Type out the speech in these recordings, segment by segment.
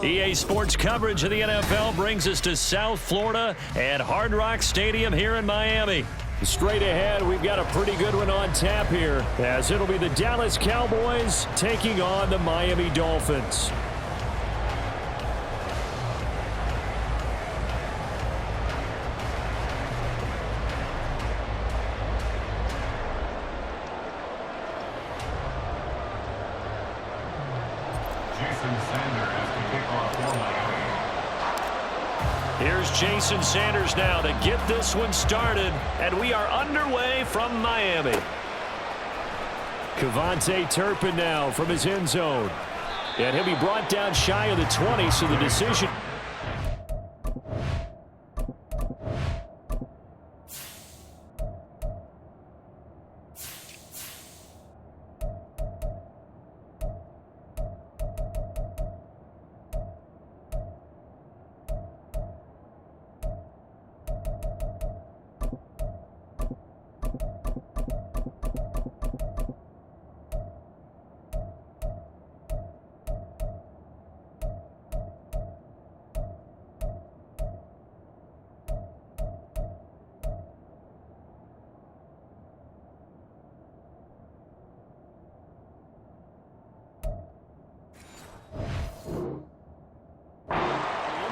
EA Sports coverage of the NFL brings us to South Florida at Hard Rock Stadium here in Miami. Straight ahead, we've got a pretty good one on tap here, as it'll be the Dallas Cowboys taking on the Miami Dolphins. Here's Jason Sanders now to get this one started, and we are underway from Miami. Cavante Turpin now from his end zone, and he'll be brought down shy of the 20, so the decision.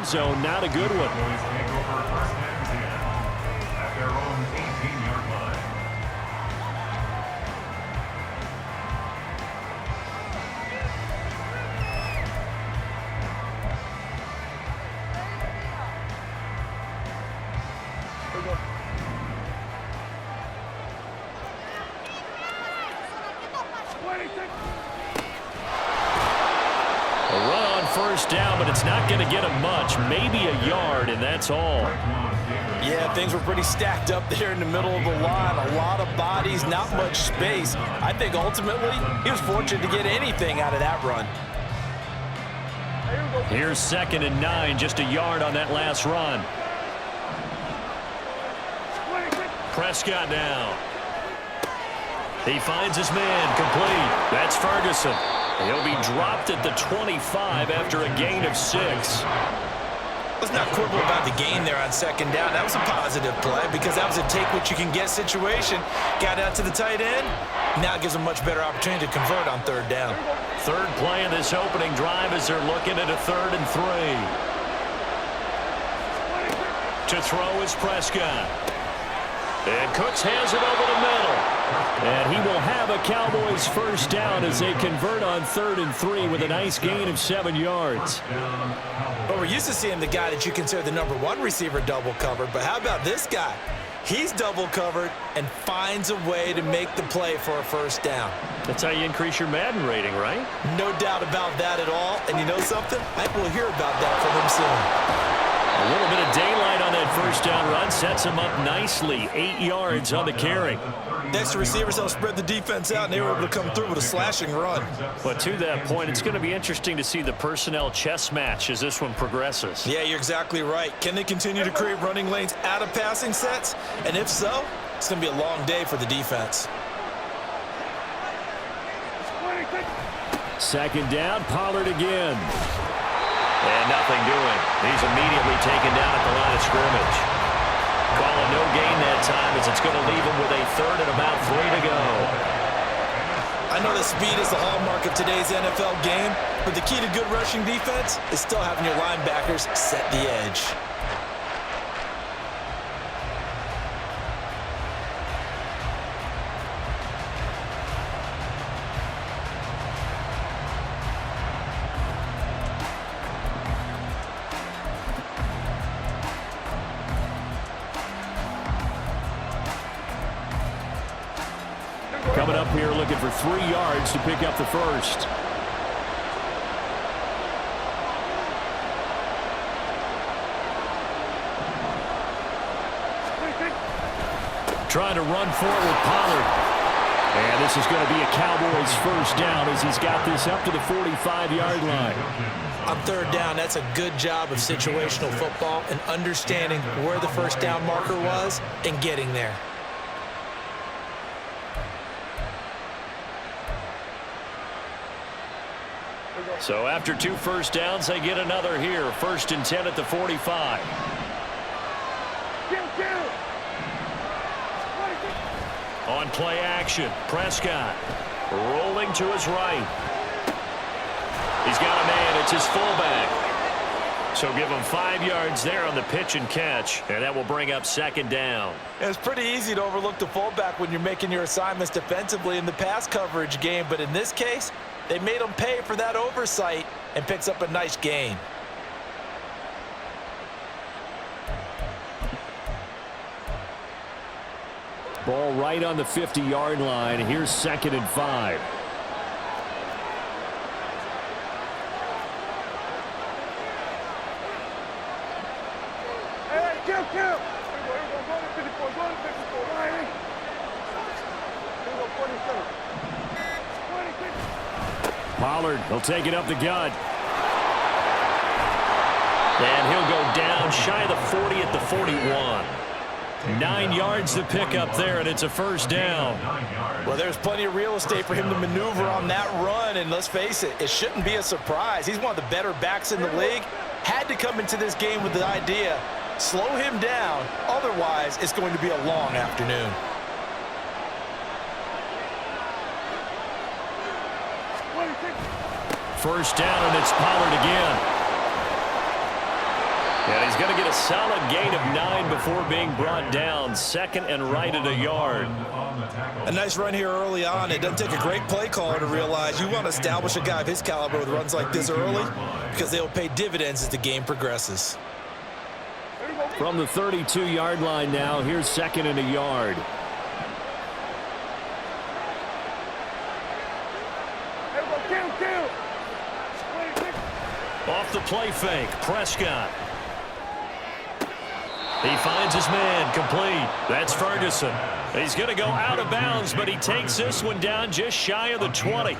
Zone, not a good one. At their own 18-yard line. A run on first down, but it's not going to get him much. Maybe a yard, and that's all. Yeah, things were pretty stacked up there in the middle of the line. A lot of bodies, not much space. I think ultimately he was fortunate to get anything out of that run. Here's 2nd and 9, just a yard on that last run. Prescott now. He finds his man, complete. That's Ferguson. He'll be dropped at the 25 after a gain of 6. Let's not quibble about the gain there on 2nd down. That was a positive play because that was a take-what-you-can-get situation. Got out to the tight end. Now it gives them a much better opportunity to convert on 3rd down. Third play of this opening drive as they're looking at a 3rd and 3. To throw is Prescott. And Cooks has it over the middle. And he will have a Cowboys first down as they convert on 3rd and 3 with a nice gain of 7 yards. But we're used to seeing the guy that you consider the #1 receiver double covered. But how about this guy? He's double covered and finds a way to make the play for a first down. That's how you increase your Madden rating, right? No doubt about that at all. And you know something? I think we'll hear about that from him soon. A little bit of daylight on that first down run sets him up nicely. 8 yards on the carry. Next to receivers, they'll spread the defense out, and they were able to come through with a slashing run. But to that point, it's going to be interesting to see the personnel chess match as this one progresses. Yeah, you're exactly right. Can they continue to create running lanes out of passing sets? And if so, it's going to be a long day for the defense. 2nd down, Pollard again. And nothing doing. He's immediately taken down at the line of scrimmage. Calling no gain that time as it's going to leave him with a 3rd and about 3 to go. I know that speed is the hallmark of today's NFL game, but the key to good rushing defense is still having your linebackers set the edge. Coming up here looking for 3 yards to pick up the first. Trying to run forward with Pollard. And this is going to be a Cowboys first down as he's got this up to the 45-yard line. On 3rd down, that's a good job of situational football and understanding where the first down marker was and getting there. So after 2 first downs, they get another here. 1st and 10 at the 45. On play action, Prescott rolling to his right. He's got a man. It's his fullback. So give him 5 yards there on the pitch and catch, and that will bring up 2nd down. It's pretty easy to overlook the fullback when you're making your assignments defensively in the pass coverage game, but in this case, they made him pay for that oversight and picks up a nice gain. Ball right on the 50-yard line. Here's 2nd and 5. Pollard, he'll take it up the gut. And he'll go down shy of the 40 at the 41. 9 yards to pick up there, and it's a 1st down. Well, there's plenty of real estate for him to maneuver on that run, and let's face it, it shouldn't be a surprise. He's one of the better backs in the league. Had to come into this game with the idea, slow him down, otherwise it's going to be a long afternoon. First down, and it's Pollard again. And he's going to get a solid gain of 9 before being brought down. 2nd and right at a yard. A nice run here early on. It doesn't take a great play caller to realize you want to establish a guy of his caliber with runs like this early because they'll pay dividends as the game progresses. From the 32-yard line now, here's 2nd and a yard. Off the play fake, Prescott. He finds his man, complete. That's Ferguson. He's going to go out of bounds, but he takes this one down just shy of the 20.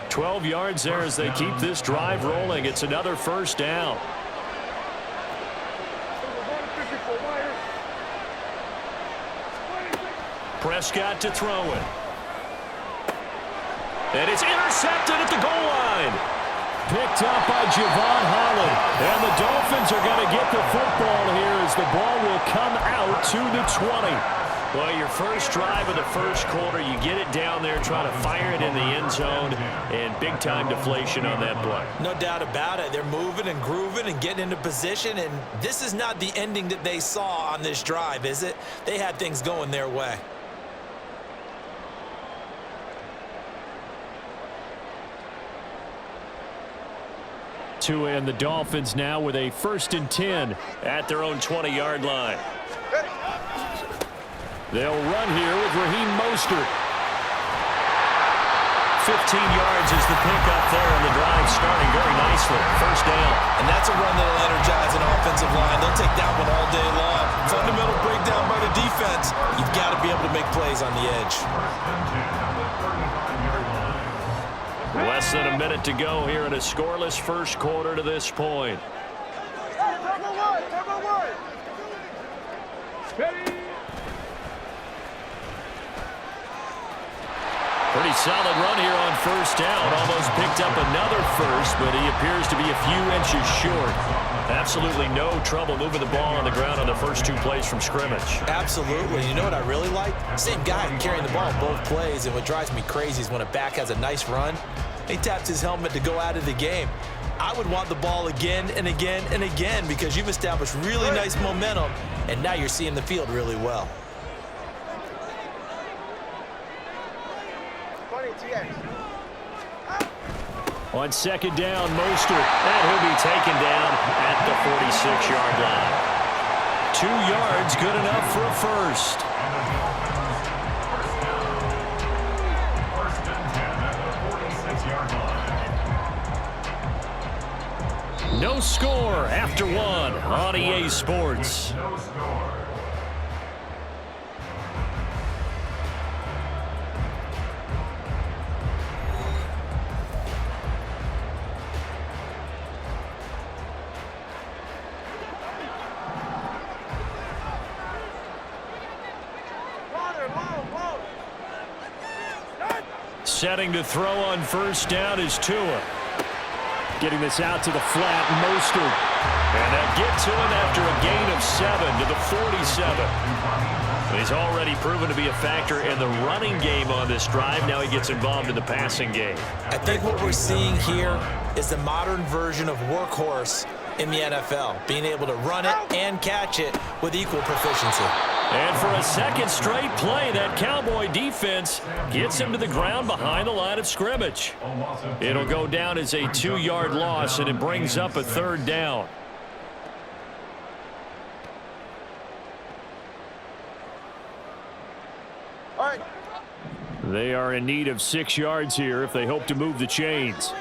12 yards there as they keep this drive rolling. It's another 1st down. Prescott to throw it. And it's intercepted at the goal line. Picked up by Javon Holland. And the Dolphins are going to get the football here as the ball will come out to the 20. Well, your first drive of the first quarter, you get it down there, try to fire it in the end zone, and big-time deflation on that play. No doubt about it. They're moving and grooving and getting into position, and this is not the ending that they saw on this drive, is it? They had things going their way. And the Dolphins now with a 1st and 10 at their own 20-yard line. They'll run here with Raheem Mostert. 15 yards is the pickup there, and the drive starting very nicely. 1st down. And that's a run that will energize an offensive line. They'll take that one all day long. Fundamental breakdown by the defense. You've got to be able to make plays on the edge. Less than a minute to go here in a scoreless first quarter to this point. Pretty solid run here on 1st down. Almost picked up another first, but he appears to be a few inches short. Absolutely no trouble moving the ball on the ground on the first 2 plays from scrimmage. Absolutely. You know what I really like? Same guy carrying the ball both plays, and what drives me crazy is when a back has a nice run, he taps his helmet to go out of the game. I would want the ball again and again and again because you've established really nice momentum, and now you're seeing the field really well. On 2nd down, Mostert, and he'll be taken down at the 46-yard line. 2 yards, good enough for a first. No score after 1 on EA Sports. No score. Setting to throw on 1st down is Tua. Getting this out to the flat, Mostert. And they'll get to him after a gain of 7 to the 47. He's already proven to be a factor in the running game on this drive. Now he gets involved in the passing game. I think what we're seeing here is the modern version of workhorse in the NFL, being able to run it and catch it with equal proficiency. And for a second straight play, that Cowboy defense gets him to the ground behind the line of scrimmage. It'll go down as a 2-yard loss, and it brings up a 3rd down. They are in need of 6 yards here if they hope to move the chains.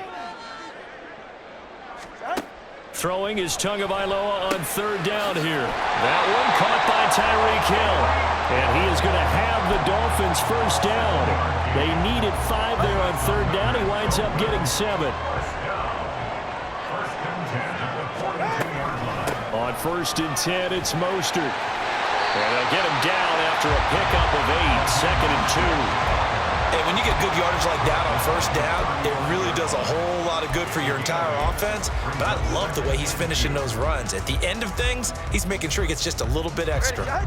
Throwing is Tagovailoa on 3rd down here. That one caught by Tyreek Hill. And he is going to have the Dolphins 1st down. They needed 5 there on 3rd down. He winds up getting 7. On 1st and 10, it's Mostert. And they'll get him down after a pickup of 8, 2nd and 2. Hey, when you get good yardage like that on 1st down, it really does a whole lot of good for your entire offense. But I love the way he's finishing those runs. At the end of things, he's making sure he gets just a little bit extra.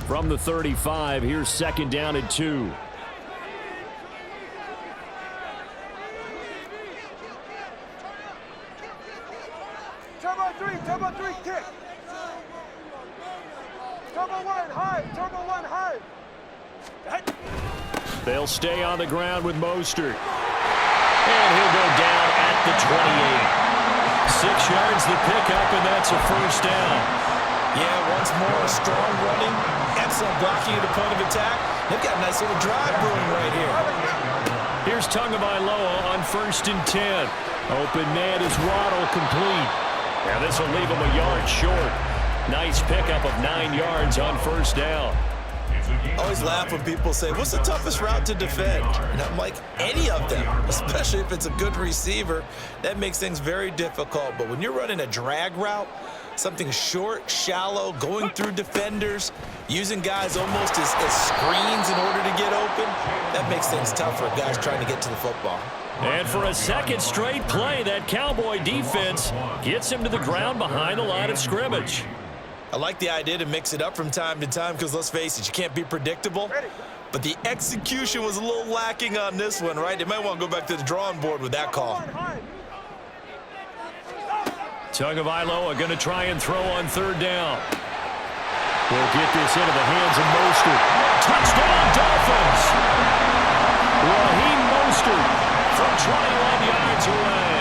From the 35, here's 2nd down and 2. Turbo 3, kick. Turbo 1, high. Turbo 1, high. They'll stay on the ground with Mostert. And he'll go down at the 28. 6 yards the pickup, and that's a 1st down. Yeah, once more, strong running, excellent blocking at the point of attack. They've got a nice little drive brewing right here. Here's Tagovailoa on 1st and 10. Open man is Waddle complete. Now this will leave him a yard short. Nice pickup of 9 yards on 1st down. I always laugh when people say, what's the toughest route to defend? And I'm like, any of them, especially if it's a good receiver. That makes things very difficult. But when you're running a drag route, something short, shallow, going through defenders, using guys almost as screens in order to get open, that makes things tough for guys trying to get to the football. And for a 2nd straight play, that Cowboy defense gets him to the ground behind the line of scrimmage. I like the idea to mix it up from time to time because, let's face it, you can't be predictable. But the execution was a little lacking on this one, right? They might want to go back to the drawing board with that call. Tagovailoa going to try and throw on 3rd down. We'll get this into the hands of Mostert. Touchdown, Dolphins! Raheem Mostert from 21 yards away.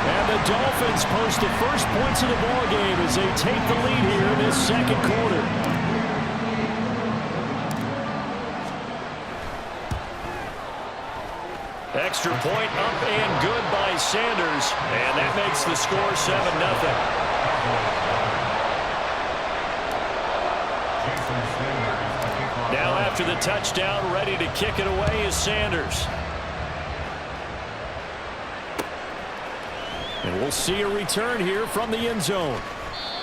And the Dolphins post the first points of the ballgame as they take the lead here in this 2nd quarter. Extra point up and good by Sanders. And that makes the score 7-0. Now after the touchdown, ready to kick it away is Sanders. And we'll see a return here from the end zone.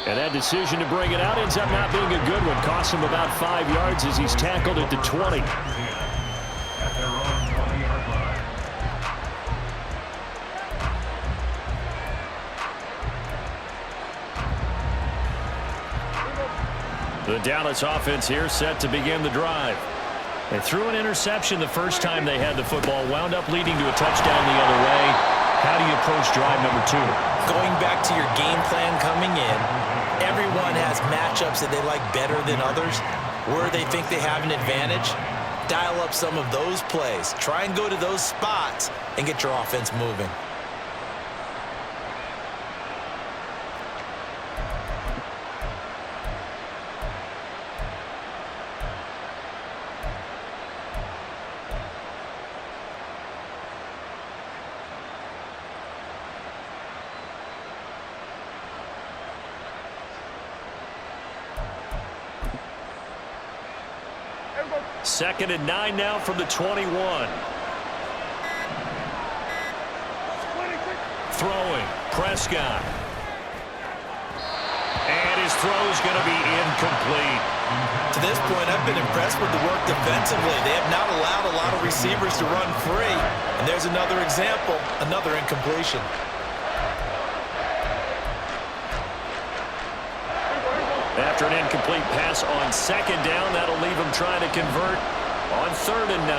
And that decision to bring it out ends up not being a good one. Costs him about 5 yards as he's tackled at the 20. At their own 20-yard line. The Dallas offense here set to begin the drive. They threw an interception the first time they had the football, wound up leading to a touchdown the other way. How do you approach drive number 2? Going back to your game plan coming in, everyone has matchups that they like better than others, where they think they have an advantage. Dial up some of those plays. Try and go to those spots and get your offense moving. Second and 9 now from the 21. Throwing, Prescott. And his throw's going to be incomplete. To this point, I've been impressed with the work defensively. They have not allowed a lot of receivers to run free. And there's another example, another incompletion. After an incomplete pass on second down, that'll leave him trying to convert on 3rd and 9.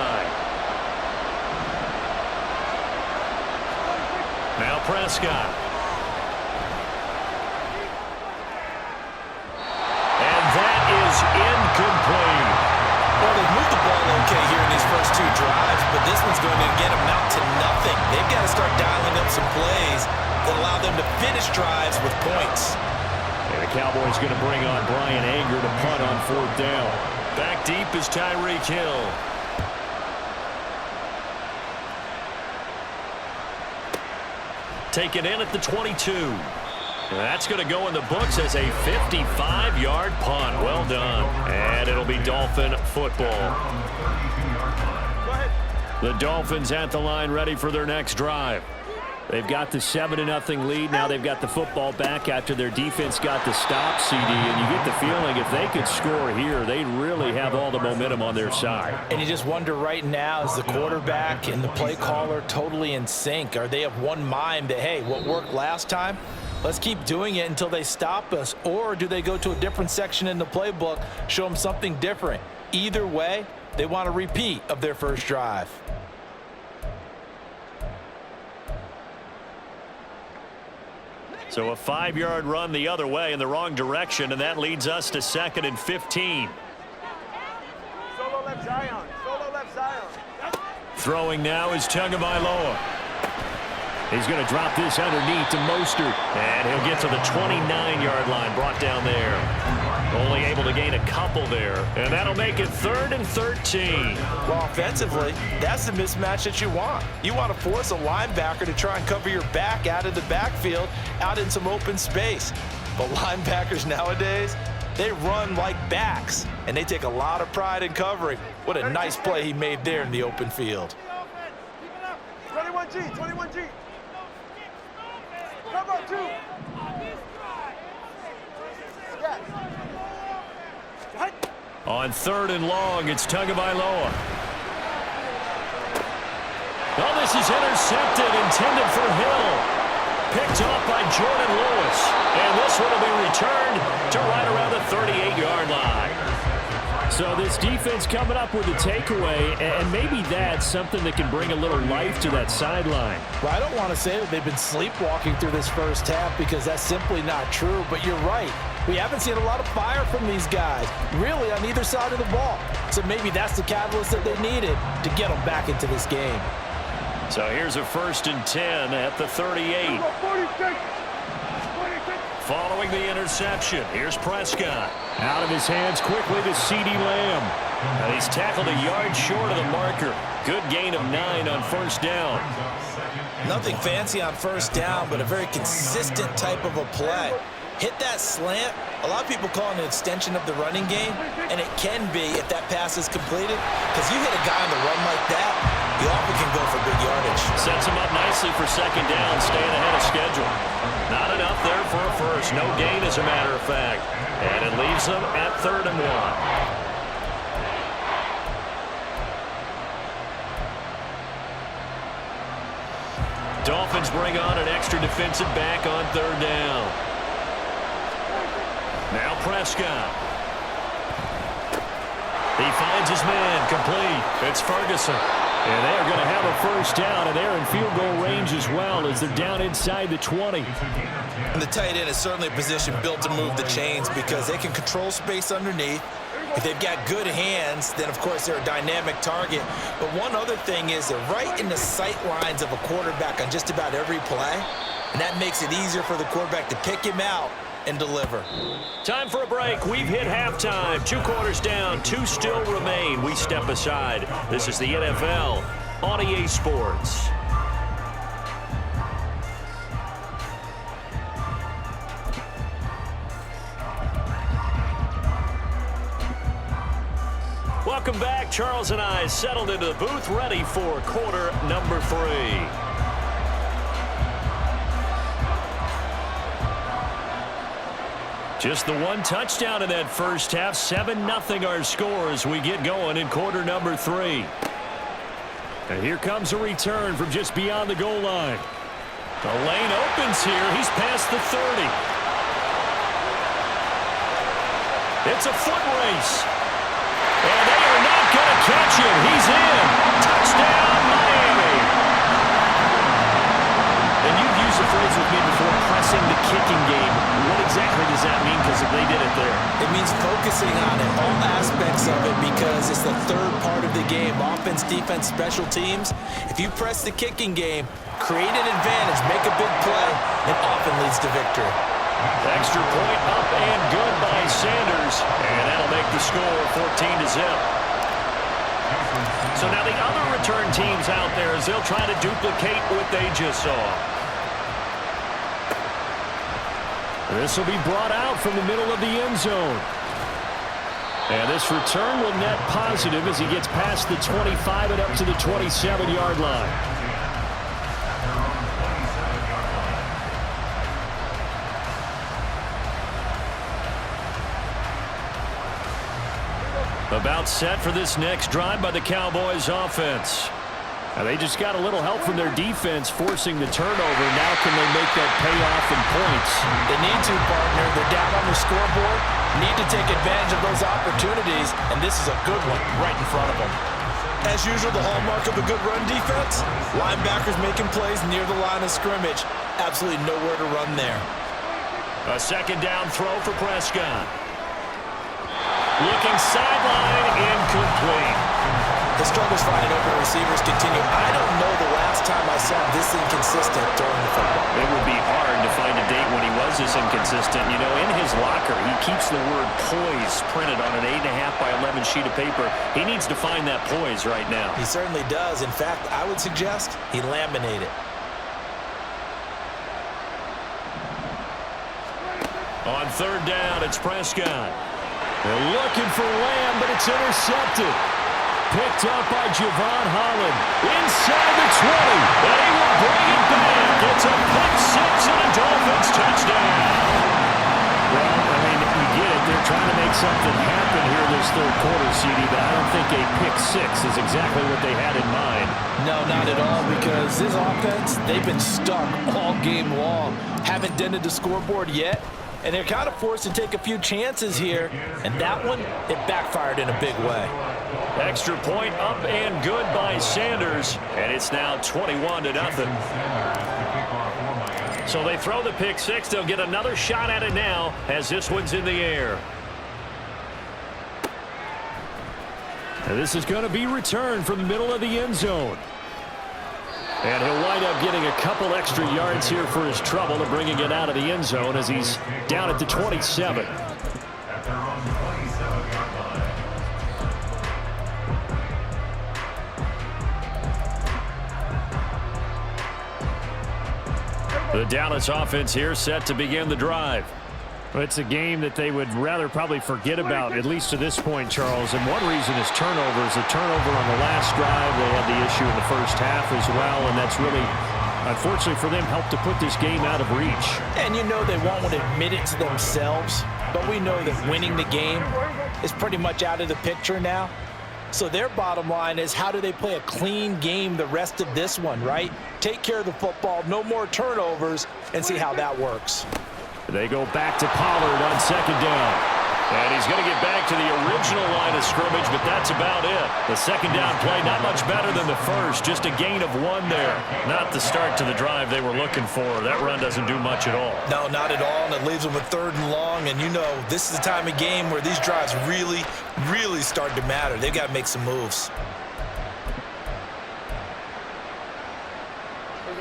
Now Prescott. And that is incomplete. Well, they've moved the ball okay here in these first 2 drives, but this one's going to again amount to nothing. They've got to start dialing up some plays that allow them to finish drives with points. And the Cowboys going to bring on Brian Anger to punt on 4th down. Back deep is Tyreek Hill. Taken in at the 22. And that's going to go in the books as a 55-yard punt. Well done. And it'll be Dolphin football. The Dolphins at the line ready for their next drive. They've got the 7-0 lead. Now they've got the football back after their defense got the stop, CD. And you get the feeling if they could score here, they'd really have all the momentum on their side. And you just wonder right now, is the quarterback and the play caller totally in sync? Are they of one mind that, hey, what worked last time, let's keep doing it until they stop us? Or do they go to a different section in the playbook, show them something different? Either way, they want a repeat of their first drive. So a 5-yard run the other way in the wrong direction, and that leads us to 2nd and 15. Solo left Zion. Solo left Zion. Throwing now is Tagovailoa. He's going to drop this underneath to Mostert, and he'll get to the 29-yard line, brought down there. Only able to gain a couple there, and that'll make it 3rd and 13. Well, offensively, that's the mismatch that you want. You want to force a linebacker to try and cover your back out of the backfield, out in some open space. But linebackers nowadays, they run like backs, and they take a lot of pride in covering. What a nice play he made there in the open field. 21G, 21G. Cover 2. On 3rd and long, it's Tagovailoa. Oh, this is intercepted, intended for Hill. Picked off by Jordan Lewis. And this one will be returned to right around the 38-yard line. So this defense coming up with a takeaway, and maybe that's something that can bring a little life to that sideline. Well, I don't want to say that they've been sleepwalking through this first half because that's simply not true, but you're right. We haven't seen a lot of fire from these guys, really on either side of the ball. So maybe that's the catalyst that they needed to get them back into this game. So here's a 1st and 10 at the 38. 46. Following the interception, here's Prescott. Out of his hands quickly to CeeDee Lamb. And he's tackled a yard short of the marker. Good gain of 9 on 1st down. Nothing fancy on 1st down, but a very consistent type of a play. Hit that slant. A lot of people call it an extension of the running game, and it can be if that pass is completed, because you hit a guy on the run like that, you often can go for big yardage. Sets him up nicely for 2nd down, staying ahead of schedule. Not enough there for a first. No gain, as a matter of fact. And it leaves them at 3rd and 1. Dolphins bring on an extra defensive back on 3rd down. Now Prescott. He finds his man, complete. It's Ferguson. And they are going to have a 1st down, and they're in field goal range as well as they're down inside the 20. And the tight end is certainly a position built to move the chains because they can control space underneath. If they've got good hands, then, of course, they're a dynamic target. But one other thing is they're right in the sight lines of a quarterback on just about every play, and that makes it easier for the quarterback to pick him out and deliver. Time for a break. We've hit halftime. 2 quarters down. 2 still remain. We step aside. This is the NFL on EA Sports. Welcome back. Charles and I settled into the booth, ready for quarter number 3. Just the 1 touchdown in that first half. 7-0 our score as we get going in quarter number 3. And here comes a return from just beyond the goal line. The lane opens here. He's past the 30. It's a foot race. And they are not going to catch him. He's in. Touchdown, Miami. And you've used the phrase with me before, pressing the kicking game. What exactly does that mean? Because they did it there. It means focusing on it, all aspects of it, because it's the third part of the game. Offense, defense, special teams. If you press the kicking game, create an advantage, make a big play, it often leads to victory. Extra point up and good by Sanders. And that'll make the score 14-0. So now the other return teams out there as they'll try to duplicate what they just saw. This will be brought out from the middle of the end zone. And this return will net positive as he gets past the 25 and up to the 27-yard line. About set for this next drive by the Cowboys offense. Now they just got a little help from their defense forcing the turnover. Now can they make that pay off in points? They need to, partner. They're down on the scoreboard. Need to take advantage of those opportunities, and this is a good one right in front of them. As usual, the hallmark of a good run defense, linebackers making plays near the line of scrimmage. Absolutely nowhere to run there. A second down throw for Prescott. Looking sideline, incomplete. The struggles finding open receivers continue. I don't know the last time I saw this inconsistent throwing the football. It would be hard to find a date when he was this inconsistent. You know, in his locker, he keeps the word poise printed on an 8.5 by 11 sheet of paper. He needs to find that poise right now. He certainly does. In fact, I would suggest he laminate it. On third down, it's Prescott. They're looking for Lamb, but it's intercepted. Picked up by Javon Holland. Inside the 20. And he will bring it back. It's a pick six and a Dolphins touchdown. Well, I mean, you get it. They're trying to make something happen here this third quarter, CD, but I don't think a pick six is exactly what they had in mind. No, not at all, because this offense, they've been stuck all game long. Haven't dented the scoreboard yet. And they're kind of forced to take a few chances here. And that one, it backfired in a big way. Extra point up and good by Sanders. And it's now 21-0. So they throw the pick six. They'll get another shot at it now as this one's in the air. And this is going to be returned from the middle of the end zone. And he'll wind up getting a couple extra yards here for his trouble to bringing it out of the end zone as he's down at the 27. At their own 27-yard line. The Dallas offense here set to begin the drive. It's a game that they would rather probably forget about, at least to this point, Charles. And one reason is turnovers. A turnover on the last drive. They had the issue in the first half as well, and that's really, unfortunately for them, helped to put this game out of reach. And you know they won't want to admit it to themselves, but we know that winning the game is pretty much out of the picture now. So their bottom line is, how do they play a clean game the rest of this one, right? Take care of the football, no more turnovers, and see how that works. They go back to Pollard on second down. And he's going to get back to the original line of scrimmage, but that's about it. The second down play, not much better than the first. Just a gain of one there. Not the start to the drive they were looking for. That run doesn't do much at all. No, not at all, and it leaves them with third and long. And you know, this is the time of game where these drives really, really start to matter. They've got to make some moves.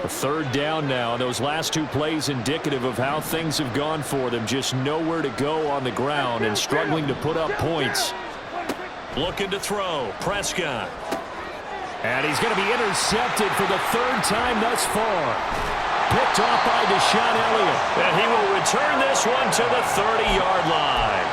A third down now. Those last two plays indicative of how things have gone for them. Just nowhere to go on the ground and struggling to put up points. Looking to throw. Prescott. And he's going to be intercepted for the third time thus far. Picked off by Deshaun Elliott. And he will return this one to the 30-yard line.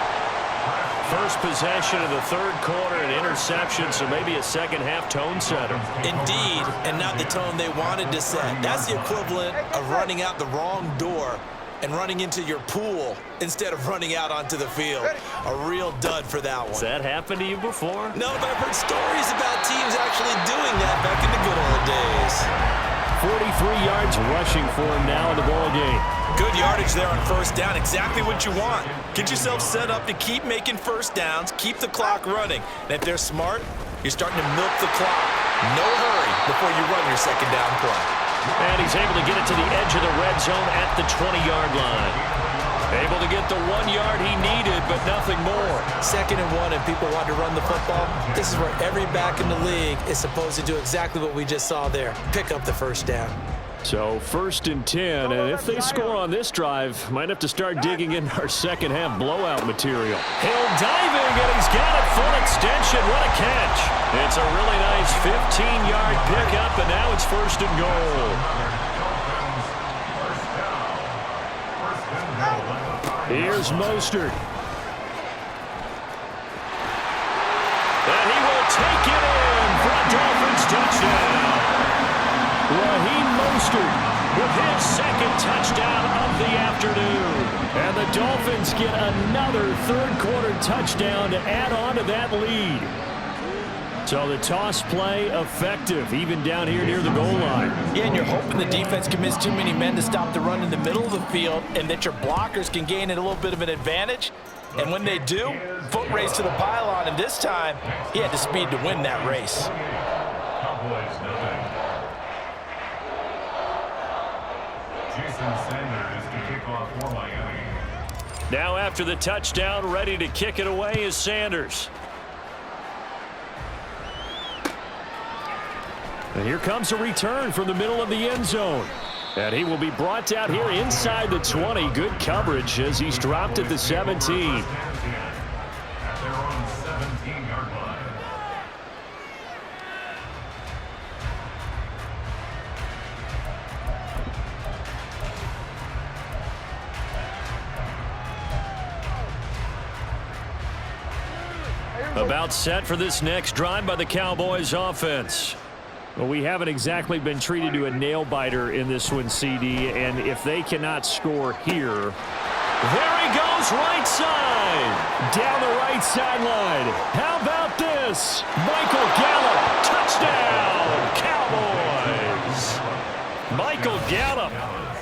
First possession of the third quarter, an interception, so maybe a second-half tone setter. Indeed, and not the tone they wanted to set. That's the equivalent of running out the wrong door and running into your pool instead of running out onto the field. A real dud for that one. Has that happened to you before? No, but I've heard stories about teams actually doing that back in the good old days. 43 yards rushing for him now in the ball game. Good yardage there on first down. Exactly what you want. Get yourself set up to keep making first downs, keep the clock running. And if they're smart, you're starting to milk the clock. No hurry before you run your second down play. And he's able to get it to the edge of the red zone at the 20-yard line. Able to get the 1 yard he needed, but nothing more. 2nd and 1, and people want to run the football. This is where every back in the league is supposed to do exactly what we just saw there. Pick up the first down. So 1st and 10, and if they score on this drive, might have to start digging in our second half blowout material. Hill diving, and he's got it full extension. What a catch. It's a really nice 15-yard pickup, and now it's 1st and goal. Here's Mostert. And he will take it in for a Dolphins touchdown. Raheem Mostert with his 2nd touchdown of the afternoon. And the Dolphins get another third-quarter touchdown to add on to that lead. So the toss play effective, even down here near the goal line. Yeah, and you're hoping the defense commits too many men to stop the run in the middle of the field and that your blockers can gain a little bit of an advantage. And when they do, foot race to the pylon, and this time, he had the speed to win that race. Cowboys, nothing. Jason Sanders to kick off for Miami. Now after the touchdown, ready to kick it away is Sanders. And here comes a return from the middle of the end zone. And he will be brought out here inside the 20. Good coverage as he's dropped at the 17. At their own 17-yard line. About set for this next drive by the Cowboys offense. Well, we haven't exactly been treated to a nail-biter in this one, CD, and if they cannot score here, there he goes, right side, down the right sideline. How about this? Michael Gallup, touchdown, Cowboys. Michael Gallup,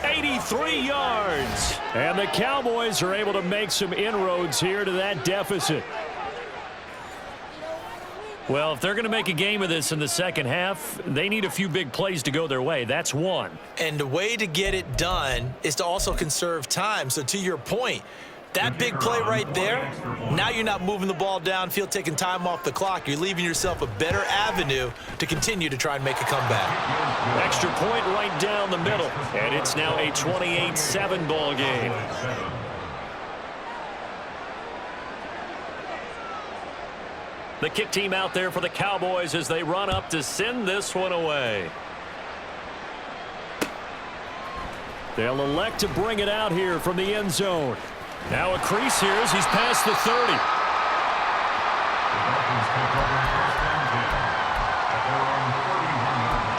83 yards. And the Cowboys are able to make some inroads here to that deficit. Well, if they're going to make a game of this in the second half, they need a few big plays to go their way. That's one. And the way to get it done is to also conserve time. So to your point, that big play right there, now you're not moving the ball downfield, taking time off the clock. You're leaving yourself a better avenue to continue to try and make a comeback. Extra point right down the middle. And it's now a 28-7 ball game. The kick team out there for the Cowboys as they run up to send this one away. They'll elect to bring it out here from the end zone. Now a crease here as he's past the 30. The Dolphins take over first and 10 at their own 31-yard line.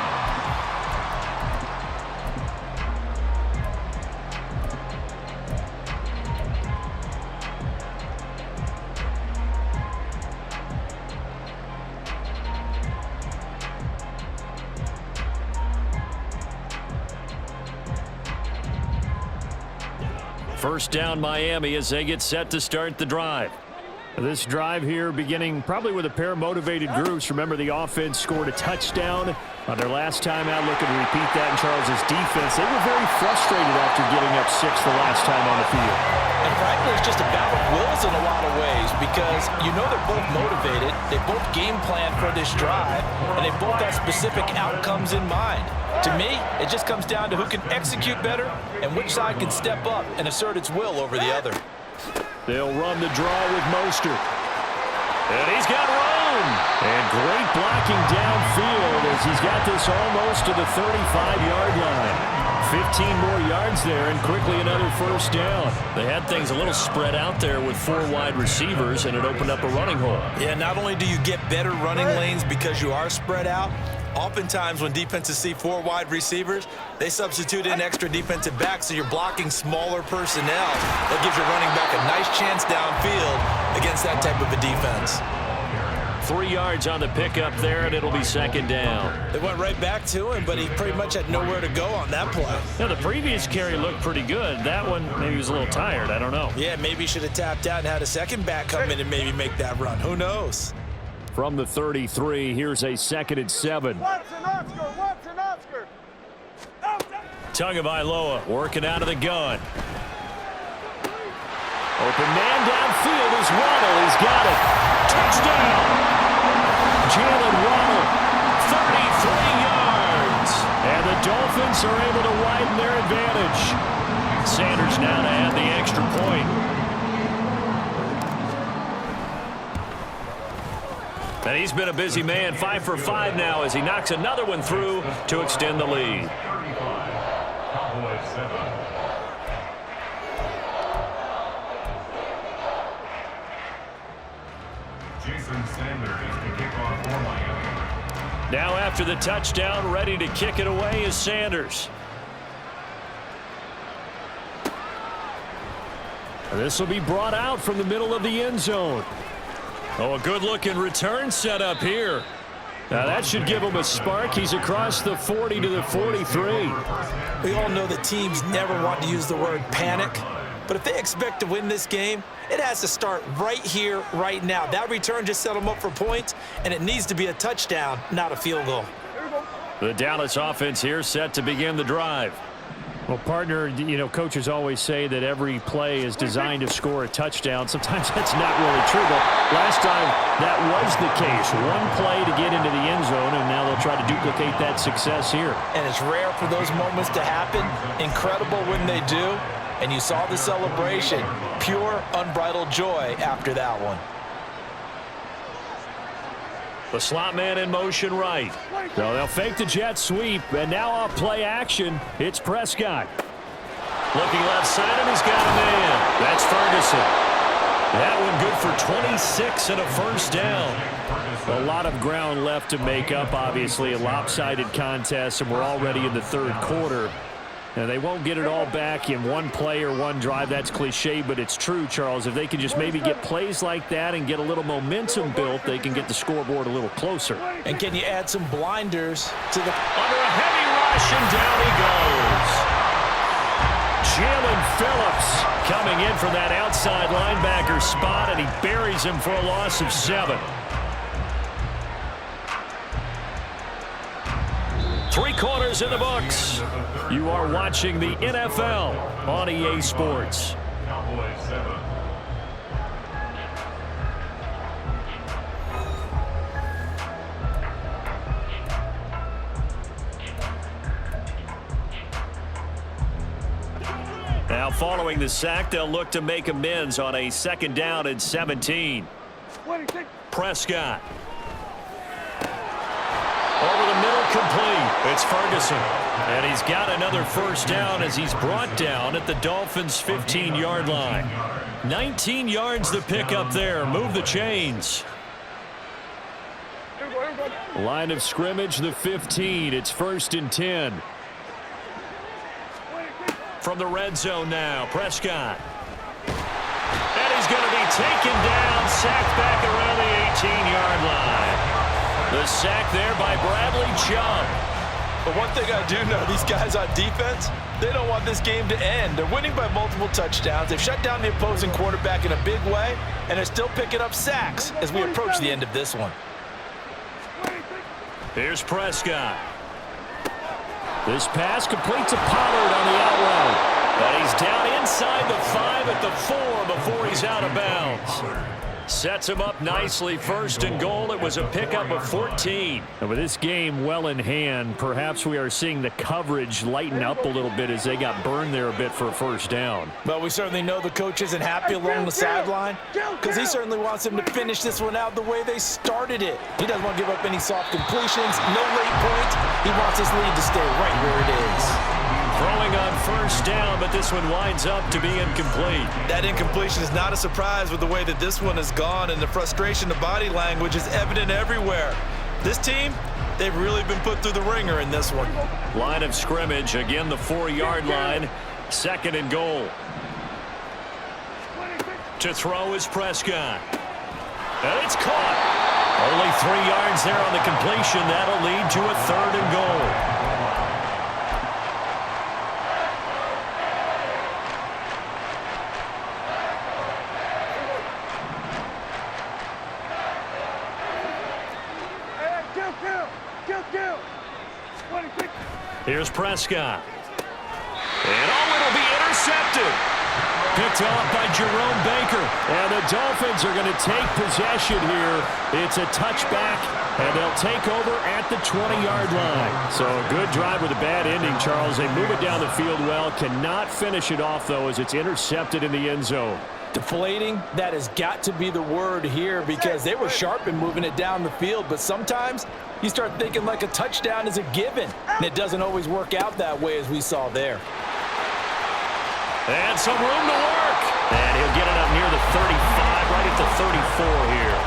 First down Miami as they get set to start the drive. This drive here beginning probably with a pair of motivated groups. Remember, the offense scored a touchdown on their last time out. Looking to repeat that in Charles's defense. They were very frustrated after giving up 6 the last time on the field. And frankly, it's just a battle of wills in a lot of ways because you know they're both motivated. They both game plan for this drive, and they both have specific outcomes in mind. To me, it just comes down to who can execute better and which side can step up and assert its will over the other. They'll run the draw with Mostert. And he's got room. And great blocking downfield as he's got this almost to the 35-yard line. 15 more yards there and quickly another first down. They had things a little spread out there with 4 wide receivers, and it opened up a running hole. Yeah, not only do you get better running lanes because you are spread out, oftentimes when defenses see 4 wide receivers, they substitute in extra defensive backs, so you're blocking smaller personnel. That gives your running back a nice chance downfield against that type of a defense. 3 yards on the pickup there, and it'll be second down. They went right back to him, but he pretty much had nowhere to go on that play. Now, the previous carry looked pretty good. That one, maybe he was a little tired. I don't know. Yeah, maybe he should have tapped out and had a second back come in and maybe make that run. Who knows? From the 33, here's a 2nd and 7. Watson, Oscar. Tagovailoa working out of the gun. Open man downfield is Waddle. He's got it. Touchdown. Jalen Waddle, 33 yards. And the Dolphins are able to widen their advantage. Sanders now to add the extra point. And he's been a busy man, 5 for 5 now as he knocks another one through to extend the lead. 35, Cowboys 7. Jason Sanders is the kickoff for Miami. Now after the touchdown, ready to kick it away is Sanders. This will be brought out from the middle of the end zone. Oh, a good-looking return set up here. Now that should give him a spark. He's across the 40 to the 43. We all know that teams never want to use the word panic. But if they expect to win this game, it has to start right here, right now. That return just set them up for points, and it needs to be a touchdown, not a field goal. The Dallas offense here set to begin the drive. Well, partner, you know, coaches always say that every play is designed to score a touchdown. Sometimes that's not really true, but last time that was the case. One play to get into the end zone, and now they'll try to duplicate that success here. And it's rare for those moments to happen. Incredible when they do. And you saw the celebration. Pure, unbridled joy after that one. The slot man in motion right. So they'll fake the jet sweep, and now off play action, it's Prescott. Looking left side, and he's got a man. That's Ferguson. That one good for 26 and a first down. A lot of ground left to make up, obviously. A lopsided contest, and we're already in the third quarter. And they won't get it all back in one play or one drive. That's cliche, but it's true, Charles. If they can just maybe get plays like that and get a little momentum built, they can get the scoreboard a little closer. And can you add some blinders to the... Under a heavy rush, and down he goes. Jalen Phillips coming in from that outside linebacker spot, and he buries him for a loss of 7. 3 quarters in the books. You are watching the NFL on EA Sports. Cowboys 7. Now following the sack, they'll look to make amends on a 2nd down and 17. Prescott. Over the middle, complete. It's Ferguson. And he's got another first down as he's brought down at the Dolphins' 15-yard line. 19 yards to pick up there. Move the chains. Line of scrimmage, the 15. It's 1st and 10. From the red zone now, Prescott. And he's going to be taken down, sacked back around the 18-yard line. The sack there by Bradley Chubb. But one thing I do know, these guys on defense, they don't want this game to end. They're winning by multiple touchdowns. They've shut down the opposing quarterback in a big way, and they're still picking up sacks as we approach the end of this one. Here's Prescott. This pass complete to Pollard on the out route. And he's down inside the 5 at the 4 before he's out of bounds. Sets him up nicely. 1st and goal. It was a pickup of 14. And with this game well in hand, perhaps we are seeing the coverage lighten up a little bit as they got burned there a bit for a first down. Well, we certainly know the coach isn't happy along the sideline because he certainly wants them to finish this one out the way they started it. He doesn't want to give up any soft completions, no late points. He wants his lead to stay right where it is. Throwing on 1st down, but this one winds up to be incomplete. That incompletion is not a surprise with the way that this one has gone, and the frustration, the body language is evident everywhere. This team, they've really been put through the ringer in this one. Line of scrimmage, again the 4-yard line, 2nd and goal. To throw is Prescott. And it's caught. Only 3 yards there on the completion. That'll lead to a 3rd and goal. Here's Prescott. And it'll be intercepted. Picked off by Jerome Baker. And the Dolphins are going to take possession here. It's a touchback, and they'll take over at the 20-yard line. So a good drive with a bad ending, Charles. They move it down the field well. Cannot finish it off, though, as it's intercepted in the end zone. Deflating, that has got to be the word here because they were sharp in moving it down the field, but sometimes you start thinking like a touchdown is a given, and it doesn't always work out that way as we saw there. And some room to work. And he'll get it up near the 35, right at the 34 here.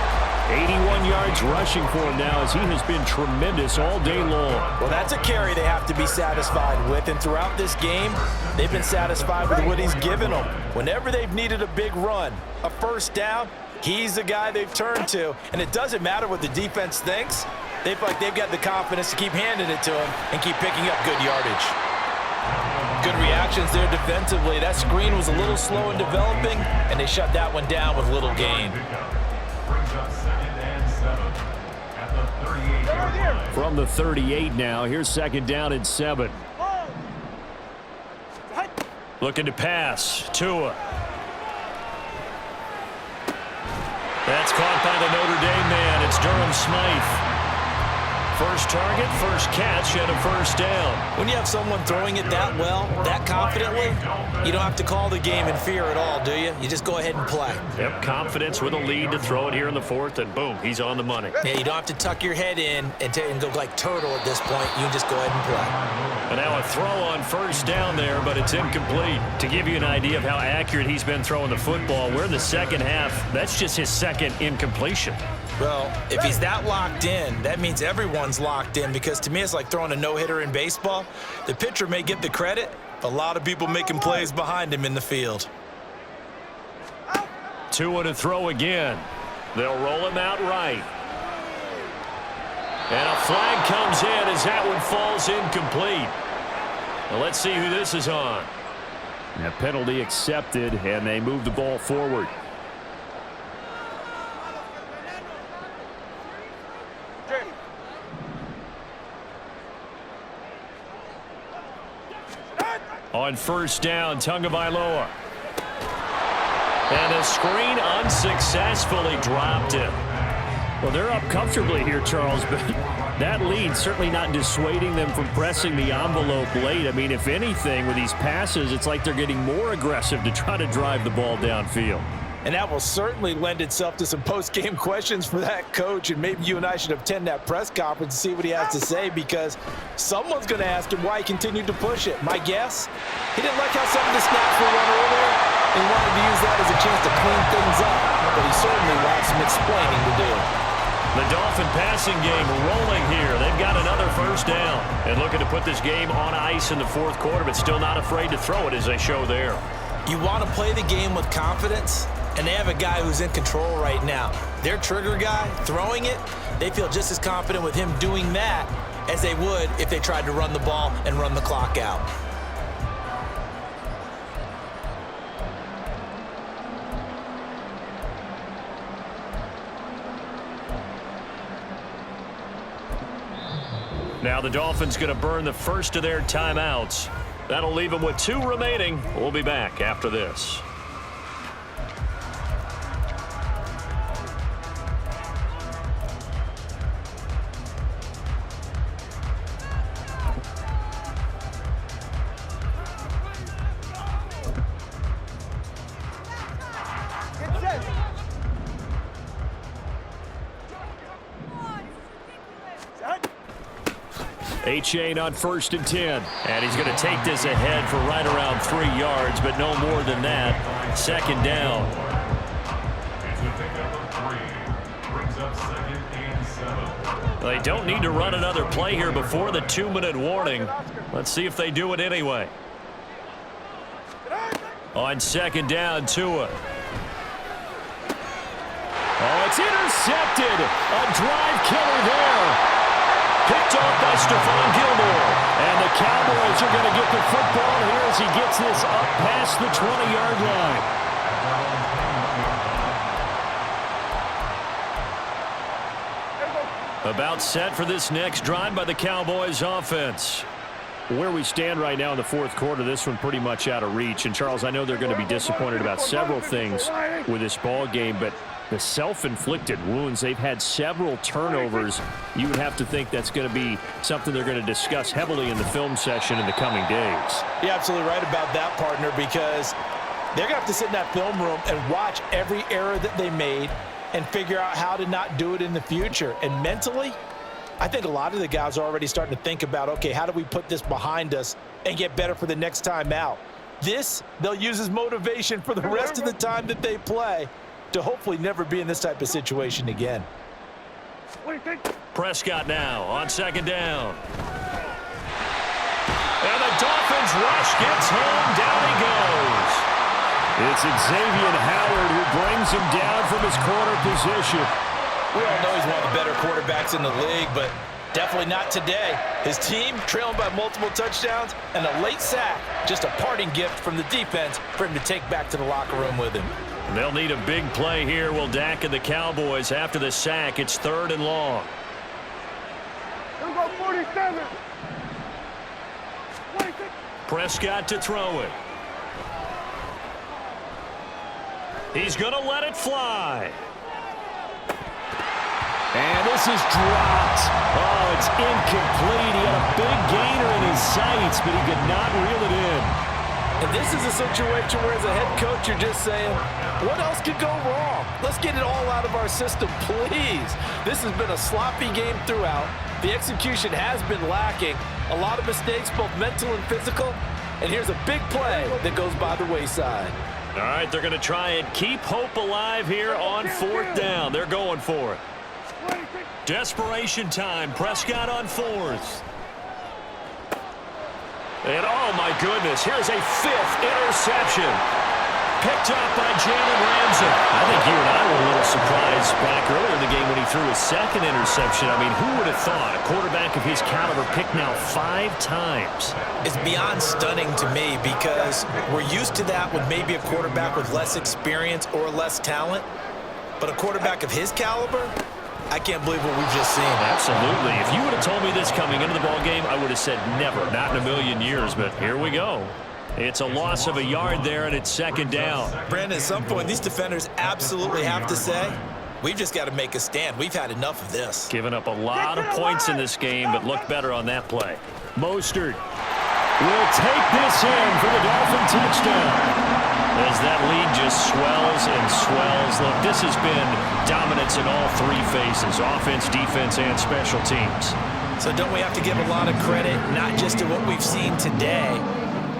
81 yards rushing for him now as he has been tremendous all day long. Well, that's a carry they have to be satisfied with, and throughout this game, they've been satisfied with what he's given them. Whenever they've needed a big run, a first down, he's the guy they've turned to, and it doesn't matter what the defense thinks. They feel like they've got the confidence to keep handing it to him and keep picking up good yardage. Good reactions there defensively. That screen was a little slow in developing, and they shut that one down with little gain. From the 38 now, here's 2nd down and 7. Looking to pass. Tua. That's caught by the Notre Dame man. It's Durham Smythe. First target, first catch, and a first down. When you have someone throwing it that well, that confidently, you don't have to call the game in fear at all, do you? You just go ahead and play. Yep, confidence with a lead to throw it here in the 4th, and boom, he's on the money. Yeah, you don't have to tuck your head in and go like turtle at this point. You can just go ahead and play. And now a throw on first down there, but it's incomplete. To give you an idea of how accurate he's been throwing the football, we're in the second half. That's just his 2nd incompletion. Well, if he's that locked in, that means everyone's locked in because to me it's like throwing a no-hitter in baseball. The pitcher may get the credit, but a lot of people making plays behind him in the field. Tua to throw again. They'll roll him out right. And a flag comes in as that one falls incomplete. Now let's see who this is on. A penalty accepted, and they move the ball forward. On first down, Tagovailoa. And the screen unsuccessfully dropped it. Well, they're up comfortably here, Charles, but that lead certainly not dissuading them from pressing the envelope late. I mean, if anything, with these passes, it's like they're getting more aggressive to try to drive the ball downfield. And that will certainly lend itself to some post-game questions for that coach, and maybe you and I should attend that press conference and see what he has to say because someone's going to ask him why he continued to push it. My guess, he didn't like how some of the snaps were run earlier, and he wanted to use that as a chance to clean things up, but he certainly will have some explaining to do. The Dolphin passing game rolling here. They've got another first down and looking to put this game on ice in the 4th quarter, but still not afraid to throw it as they show there. You want to play the game with confidence? And they have a guy who's in control right now. Their trigger guy, throwing it, they feel just as confident with him doing that as they would if they tried to run the ball and run the clock out. Now the Dolphins going to burn the first of their timeouts. That'll leave them with 2 remaining. We'll be back after this. A-Chain on 1st and 10. And he's going to take this ahead for right around 3 yards, but no more than that. 2nd down. They don't need to run another play here before the 2-minute warning. Let's see if they do it anyway. On 2nd down, Tua. Oh, it's intercepted. A drive killer there. Picked off by Stephon Gilmore. And the Cowboys are going to get the football here as he gets this up past the 20-yard line. About set for this next drive by the Cowboys offense. Where we stand right now in the fourth quarter, this one pretty much out of reach. And, Charles, I know they're going to be disappointed about several things with this ball game, but the self-inflicted wounds, they've had several turnovers. You would have to think that's going to be something they're going to discuss heavily in the film session in the coming days. You're absolutely right about that, partner, because they're going to have to sit in that film room and watch every error that they made and figure out how to not do it in the future. And mentally, I think a lot of the guys are already starting to think about, okay, how do we put this behind us and get better for the next time out? This, they'll use as motivation for the rest of the time that they play to hopefully never be in this type of situation again. Prescott now on second down. And the Dolphins rush gets home. Down he goes. It's Xavier Howard who brings him down from his corner position. We all know he's one of the better quarterbacks in the league, but definitely not today. His team trailing by multiple touchdowns and a late sack, just a parting gift from the defense for him to take back to the locker room with him. They'll need a big play here. Will Dak and the Cowboys after the sack. It's 3rd and long. Here go 47. Prescott to throw it. He's going to let it fly. And this is dropped. Oh, it's incomplete. He had a big gainer in his sights, but he could not reel it in. And this is a situation where as a head coach, you're just saying, what else could go wrong? Let's get it all out of our system, please. This has been a sloppy game throughout. The execution has been lacking. A lot of mistakes, both mental and physical. And here's a big play that goes by the wayside. All right, they're going to try and keep hope alive here on 4th down. They're going for it. Desperation time. Prescott on 4th. And, oh, my goodness, here's a 5th interception. Picked up by Jalen Ramsey. I think you and I were a little surprised back earlier in the game when he threw his 2nd interception. I mean, who would have thought a quarterback of his caliber picked now 5 times? It's beyond stunning to me because we're used to that with maybe a quarterback with less experience or less talent. But a quarterback of his caliber, I can't believe what we've just seen. Absolutely. If you would have told me this coming into the ballgame, I would have said never, not in a million years. But here we go. It's a loss of a yard there, and it's 2nd down. Brandon, at some point, these defenders absolutely have to say, we've just got to make a stand. We've had enough of this. Given up a lot of points in this game, but looked better on that play. Mostert will take this in for the Dolphin touchdown. As that lead just swells and swells. Look, this has been dominance in all 3 phases, offense, defense, and special teams. So don't we have to give a lot of credit, not just to what we've seen today,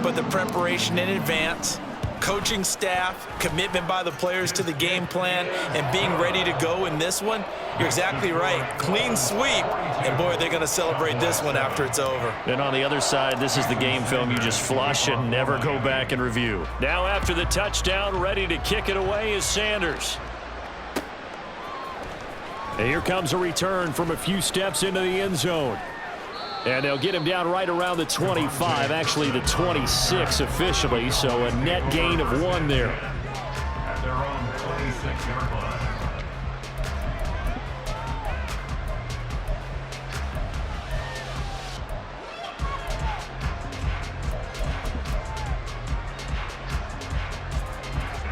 but the preparation in advance, coaching staff, commitment by the players to the game plan, and being ready to go in this one? You're exactly right. Clean sweep. And, boy, they're going to celebrate this one after it's over. And on the other side, this is the game film you just flush and never go back and review. Now after the touchdown, ready to kick it away is Sanders. And here comes a return from a few steps into the end zone. And they'll get him down right around the 25, actually the 26 officially, so a net gain of 1 there. At their own 26-yard line.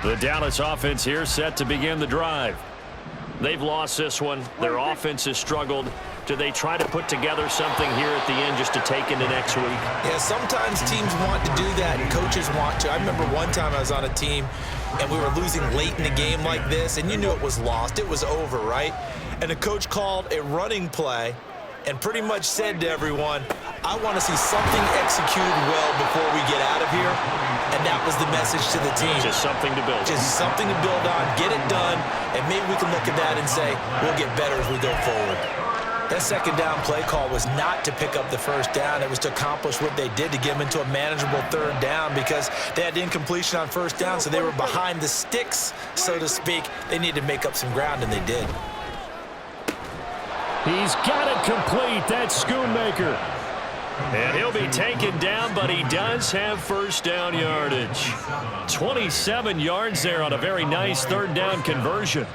The Dallas offense here set to begin the drive. They've lost this one. Their offense has struggled. Do they try to put together something here at the end just to take into next week? Yeah, sometimes teams want to do that and coaches want to. I remember one time I was on a team and we were losing late in the game like this, and you knew it was lost. It was over, right? And the coach called a running play and pretty much said to everyone, I want to see something executed well before we get out of here. And that was the message to the team. Just something to build on. Just something to build on, get it done, and maybe we can look at that and say, we'll get better as we go forward. That second down play call was not to pick up the first down. It was to accomplish what they did to get them into a manageable third down because they had incompletion on first down, so they were behind the sticks, so to speak. They needed to make up some ground, and they did. He's got it complete. That's Schoonmaker. And he'll be taken down, but he does have first down yardage. 27 yards there on a very nice third down conversion.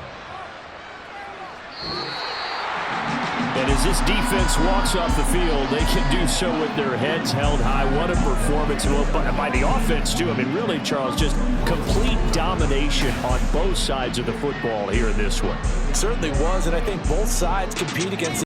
And as this defense walks off the field, they can do so with their heads held high. What a performance by the offense, too. I mean, really, Charles, just complete domination on both sides of the football here in this one. Certainly was, and I think both sides compete against